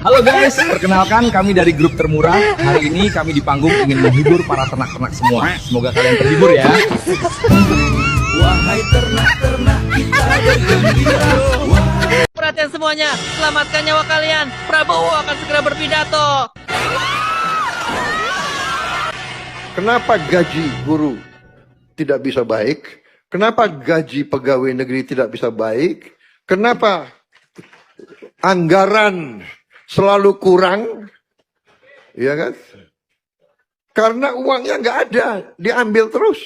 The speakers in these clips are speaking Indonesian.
Halo guys, perkenalkan kami dari grup termurah. Hari ini kami di panggung ingin menghibur para ternak-ternak semua. Semoga kalian terhibur ya. Wahai ternak-ternak kita bergembira. Perhatian semuanya, selamatkan nyawa kalian. Prabowo akan segera berpidato. Kenapa gaji guru tidak bisa baik? Kenapa gaji pegawai negeri tidak bisa baik? Kenapa anggaran selalu kurang? Ya kan? Karena uangnya nggak ada, diambil terus.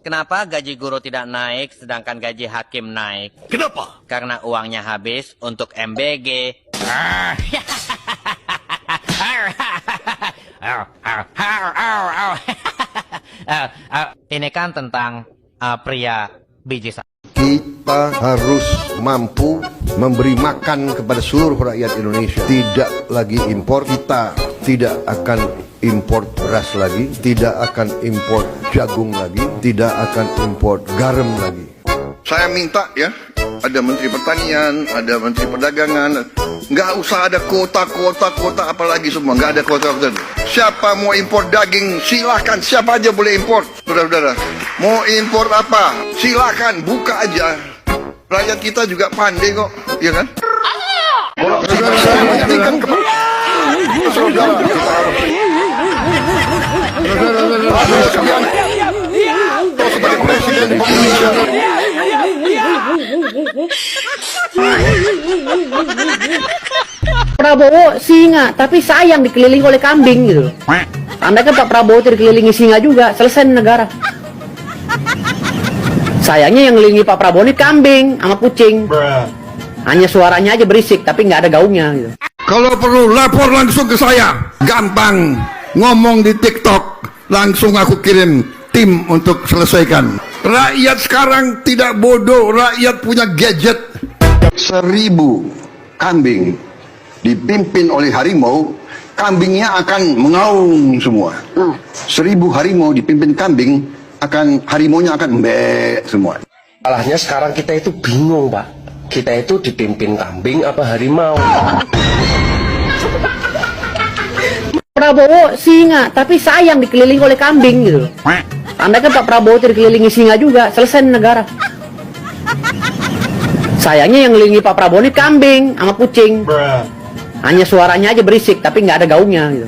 Kenapa gaji guru tidak naik sedangkan gaji hakim naik? Kenapa? Karena uangnya habis untuk MBG. Ini kan tentang pria biji satu. Kita harus mampu memberi makan kepada seluruh rakyat Indonesia. Tidak lagi impor, kita tidak akan impor beras lagi, tidak akan impor jagung lagi, tidak akan impor garam lagi. Saya minta ya, ada Menteri Pertanian, ada Menteri Perdagangan, nggak usah ada kota apalagi semua, nggak ada kota. Siapa mau impor daging, silahkan, siapa aja boleh impor. Saudara-saudara, mau impor apa, silahkan, buka aja. Rakyat kita juga pandai kok, ya kan? Sebagai presiden Indonesia. Prabowo singa, tapi sayang dikelilingi oleh kambing gitu. Andai kan Pak Prabowo dikelilingi singa juga, selesai negara. Sayangnya yang ngelilingi Pak Prabowo ini kambing sama kucing. Hanya suaranya aja berisik, tapi nggak ada gaungnya gitu. Kalau perlu lapor langsung ke saya, gampang. Ngomong di TikTok, langsung aku kirim tim untuk selesaikan. Rakyat sekarang tidak bodoh, rakyat punya gadget. 1000 kambing dipimpin oleh harimau, kambingnya akan mengaum semua. 1000 harimau dipimpin kambing, harimaunya akan mbek semua. Salahnya sekarang kita itu bingung, Pak. Kita itu dipimpin kambing apa harimau? Prabowo singa, tapi sayang dikelilingi oleh kambing gitu. Andai kan Pak Prabowo dikelilingi singa juga, selesai negara. Sayangnya yang ngelilingi Pak Prabowo ini kambing sama kucing. Hanya suaranya aja berisik, tapi nggak ada gaungnya gitu.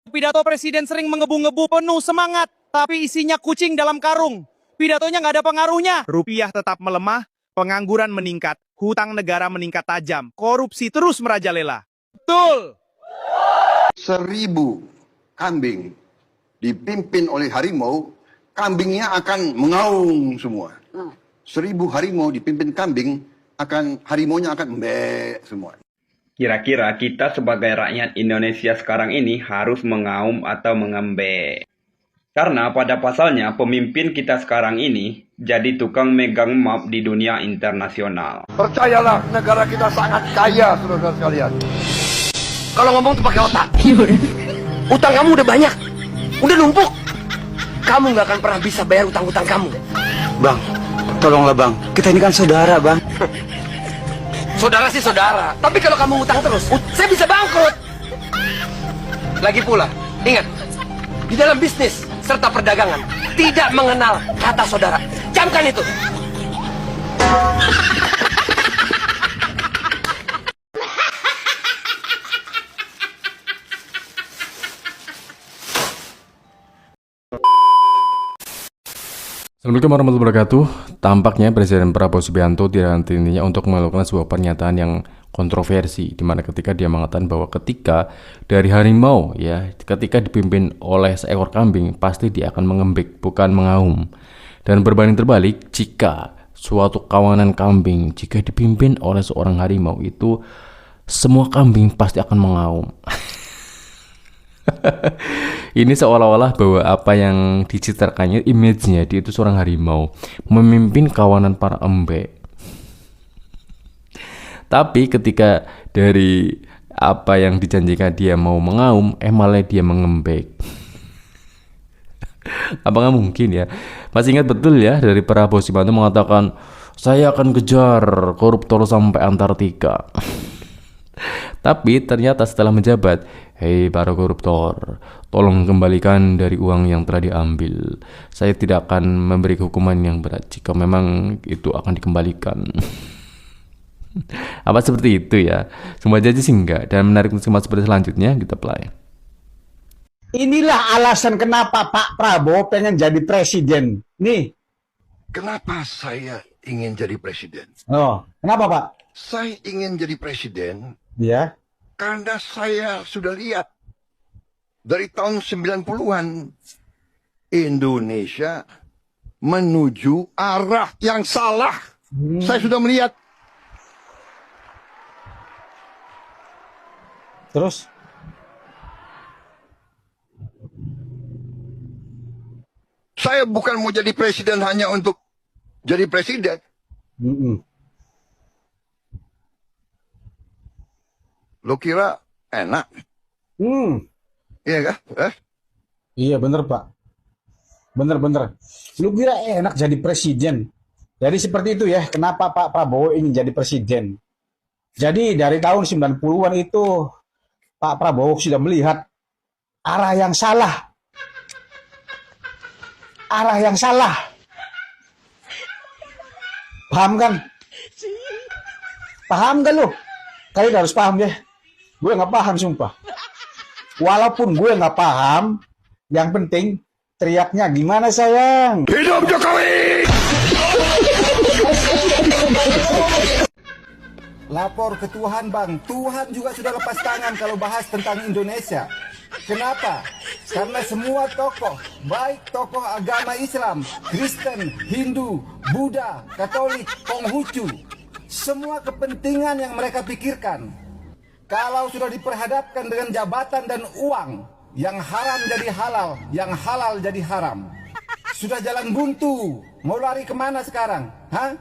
Pidato presiden sering mengebu-ngebu penuh semangat, tapi isinya kucing dalam karung. Pidatonya nggak ada pengaruhnya. Rupiah tetap melemah, pengangguran meningkat, hutang negara meningkat tajam, korupsi terus merajalela. Betul! 1000 kambing dipimpin oleh harimau, kambingnya akan mengaum semua. 1000 harimau dipimpin kambing, harimaunya akan mbek semua. Kira-kira kita sebagai rakyat Indonesia sekarang ini harus mengaum atau mengembek. Karena pada pasalnya pemimpin kita sekarang ini jadi tukang megang map di dunia internasional. Percayalah, negara kita sangat kaya, saudara sekalian. Kalau ngomong tuh pakai otak. Utang kamu udah banyak, udah numpuk. Kamu nggak akan pernah bisa bayar utang-utang kamu. Bang, tolonglah bang. Kita ini kan saudara, bang. Saudara sih saudara, tapi kalau kamu utang terus, saya bisa bangkrut. Lagi pula, ingat, di dalam bisnis serta perdagangan tidak mengenal kata saudara. Camkan itu. Assalamualaikum warahmatullahi wabarakatuh. Tampaknya Presiden Prabowo Subianto tidak henti-hentinya untuk melakukan sebuah pernyataan yang kontroversi, di mana ketika dia mengatakan bahwa ketika dari harimau ya, ketika dipimpin oleh seekor kambing, pasti dia akan mengembik, bukan mengaum. Dan berbanding terbalik, jika suatu kawanan kambing jika dipimpin oleh seorang harimau, itu semua kambing pasti akan mengaum. Ini seolah-olah bahwa apa yang dicitrakannya, image-nya dia itu seorang harimau memimpin kawanan para embek. Tapi ketika dari apa yang dijanjikan dia mau mengaum, malah dia mengembek. Apakah mungkin ya? Masih ingat betul ya dari Prabowo Subianto mengatakan, saya akan kejar koruptor sampai Antartika. Tapi ternyata setelah menjabat, hei para koruptor, tolong kembalikan dari uang yang telah diambil. Saya tidak akan memberi hukuman yang berat jika memang itu akan dikembalikan. Apa seperti itu ya? Semua janji sih enggak. Dan menarik untuk seperti selanjutnya, kita play. Inilah alasan kenapa Pak Prabowo pengen jadi presiden. Nih. Kenapa saya ingin jadi presiden? Oh, kenapa Pak? Saya ingin jadi presiden Ya. karena saya sudah lihat dari tahun 90-an Indonesia menuju arah yang salah. Saya sudah melihat. Terus? Saya bukan mau jadi presiden hanya untuk jadi presiden. Lo kira enak? Iya kah? Iya bener Pak. Bener. Lu kira enak jadi presiden? Jadi seperti itu ya, kenapa Pak Prabowo ingin jadi presiden? Jadi dari tahun 90-an itu Pak Prabowo sudah melihat arah yang salah. Arah yang salah. Paham kan? Paham kan lu? Kalian harus paham ya. Gue nggak paham sumpah. Walaupun gue nggak paham, yang penting teriaknya gimana sayang? Hidup Jokowi! Lapor ke Tuhan bang, Tuhan juga sudah lepas tangan kalau bahas tentang Indonesia. Kenapa? Karena semua tokoh, baik tokoh agama Islam, Kristen, Hindu, Buddha, Katolik, Konghucu, semua kepentingan yang mereka pikirkan, kalau sudah diperhadapkan dengan jabatan dan uang, yang haram jadi halal, yang halal jadi haram. Sudah jalan buntu, mau lari kemana sekarang? Hah?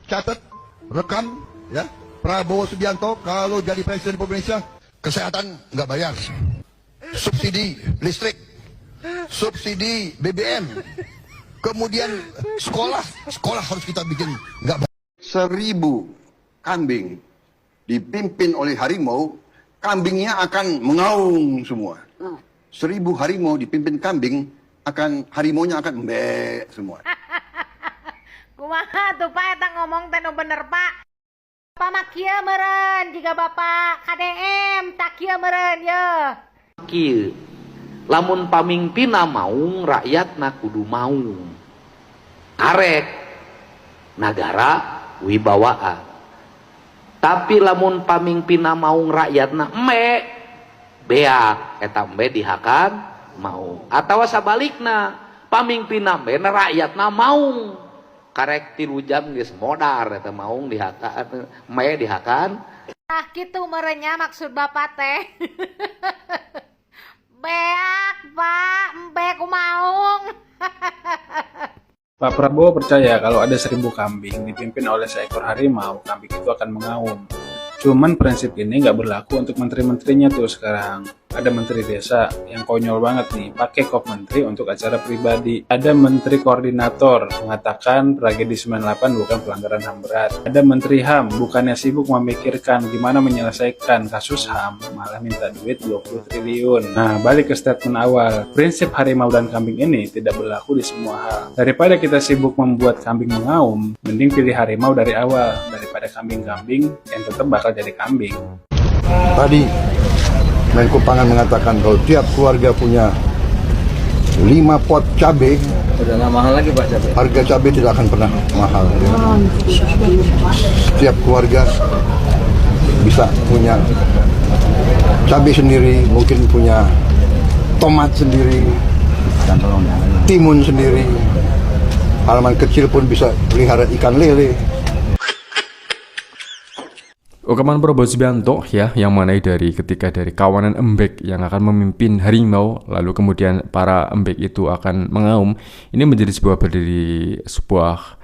Catat, rekam, ya. Prabowo Subianto kalau jadi presiden Republik Indonesia, kesehatan nggak bayar, subsidi listrik, subsidi BBM, kemudian sekolah harus kita bikin nggak bayar. 1000 kambing dipimpin oleh harimau, kambingnya akan mengaung semua. 1000 harimau dipimpin kambing, harimaunya akan mbek semua. Kumaha tuh Pak eta ngomong teh nu bener Pak. Bapak mah kieu meureun jika Bapak KDM tak kieu meureun ye. Kieu. Lamun pamimpinna maung, rakyatna kudu maung. Arek nagara wibawaan. Tapi lamun pamimpinna maung, rakyatna embe beak, eta embe dihakan maung. Atawa sabalikna, pamimpinna embe rakyatna maung. Karek 3 jam geus modar eta maung dihakan, embe dihakan. Ah kitu meureunya maksud Bapak teh. Beak Pak, embe kumaung. Pak Prabowo percaya kalau ada 1000 kambing dipimpin oleh seekor harimau, kambing itu akan mengaum. Cuman prinsip ini nggak berlaku untuk menteri-menterinya tuh sekarang. Ada menteri desa yang konyol banget nih, pakai kop menteri untuk acara pribadi. Ada menteri koordinator mengatakan tragedi 98 bukan pelanggaran HAM berat. Ada menteri HAM bukannya sibuk memikirkan gimana menyelesaikan kasus HAM, malah minta duit 20 triliun. Nah, balik ke statement awal, prinsip harimau dan kambing ini tidak berlaku di semua hal. Daripada kita sibuk membuat kambing mengaum, mending pilih harimau dari awal daripada kambing-kambing yang tetap bakal jadi kambing. Tadi Menko Pangan mengatakan kalau tiap keluarga punya 5 pot cabai, Udah nggak mahal lagi Pak cabai. harga cabai tidak akan pernah mahal. Setiap keluarga bisa punya cabai sendiri, mungkin punya tomat sendiri, timun sendiri. Halaman kecil pun bisa pelihara ikan lele. Rekaman Prabowo Subianto ya, yang mana dari ketika dari kawanan embek yang akan memimpin harimau, lalu kemudian para embek itu akan mengaum, ini menjadi sebuah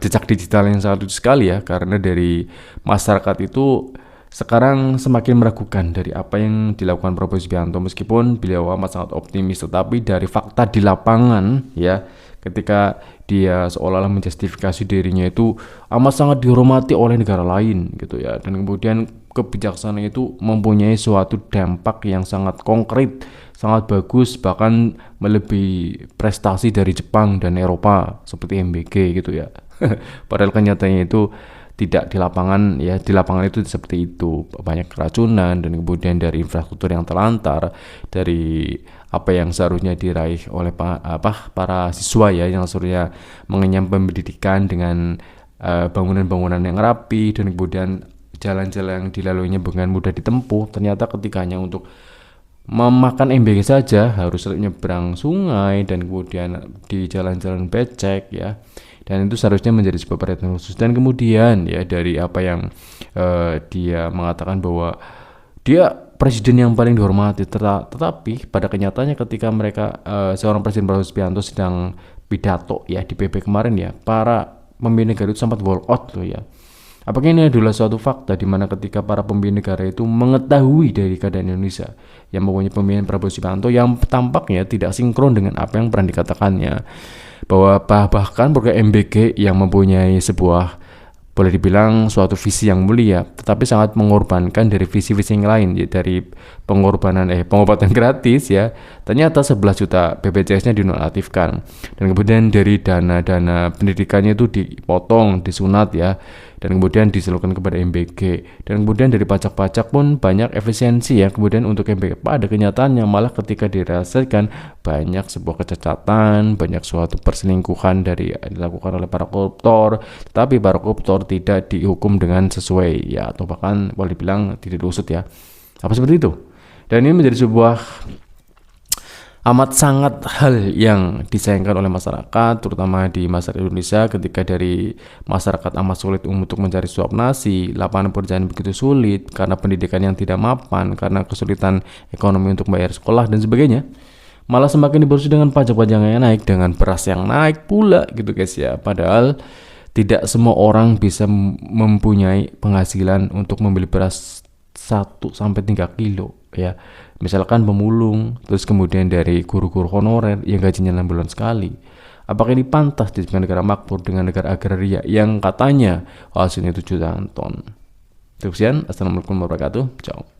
jejak digital yang sangat lucu sekali ya, karena dari masyarakat itu sekarang semakin meragukan dari apa yang dilakukan Prabowo Subianto, meskipun beliau amat sangat optimis, tetapi dari fakta di lapangan ya, ketika dia seolah-olah menjustifikasi dirinya itu amat sangat dihormati oleh negara lain gitu ya, dan kemudian kebijaksanaan itu mempunyai suatu dampak yang sangat konkret, sangat bagus, bahkan melebihi prestasi dari Jepang dan Eropa seperti MBG gitu ya. Padahal kenyataannya itu tidak di lapangan ya, di lapangan itu seperti itu, banyak keracunan dan kemudian dari infrastruktur yang terlantar, dari apa yang seharusnya diraih oleh para siswa ya, yang seharusnya mengenyam pendidikan dengan bangunan-bangunan yang rapi, dan kemudian jalan-jalan yang dilaluinya dengan mudah ditempuh, ternyata ketika hanya untuk memakan MBG saja harus nyebrang sungai dan kemudian di jalan-jalan becek ya, dan itu seharusnya menjadi sebuah perhatian khusus. Dan kemudian ya, dari apa yang dia mengatakan bahwa dia presiden yang paling dihormati, tetapi pada kenyataannya ketika mereka seorang presiden Prabowo Subianto sedang pidato ya di PP kemarin ya, para pemimpin negara itu sempat walk out loh ya. Apakah ini adalah suatu fakta di mana ketika para pemimpin negara itu mengetahui dari keadaan Indonesia yang mempunyai pemimpin Prabowo Subianto yang tampaknya tidak sinkron dengan apa yang pernah dikatakannya, bahwa bahkan program MBG yang mempunyai sebuah, boleh dibilang suatu visi yang mulia, tetapi sangat mengorbankan dari visi-visi yang lain ya, dari pengobatan gratis ya, ternyata 11 juta BPJS-nya dinonaktifkan, dan kemudian dari dana pendidikannya itu dipotong, disunat ya, dan kemudian disalurkan kepada MBG, dan kemudian dari pajak-pajak pun banyak efisiensi ya, kemudian untuk MBG. Pada kenyataannya malah ketika direalisasikan banyak sebuah kecacatan, banyak suatu perselingkuhan dari dilakukan oleh para koruptor, tetapi para koruptor tidak dihukum dengan sesuai ya, atau bahkan boleh dibilang tidak diusut ya, apa seperti itu. Dan ini menjadi sebuah amat sangat hal yang disayangkan oleh masyarakat, terutama di masyarakat Indonesia, ketika dari masyarakat amat sulit untuk mencari suap nasi, lapangan pekerjaan begitu sulit karena pendidikan yang tidak mapan, karena kesulitan ekonomi untuk bayar sekolah dan sebagainya, malah semakin diboros dengan pajak-pajak yang naik, dengan beras yang naik pula gitu guys ya. Padahal tidak semua orang bisa mempunyai penghasilan untuk membeli beras 1-3 kilo ya, misalkan pemulung, terus kemudian dari guru-guru honorer yang gajinya 6 bulan sekali. Apakah ini pantas di negara makmur dengan negara agraria yang katanya hasilnya 7 jutaan ton? Sekian, assalamualaikum warahmatullahi wabarakatuh. Ciao.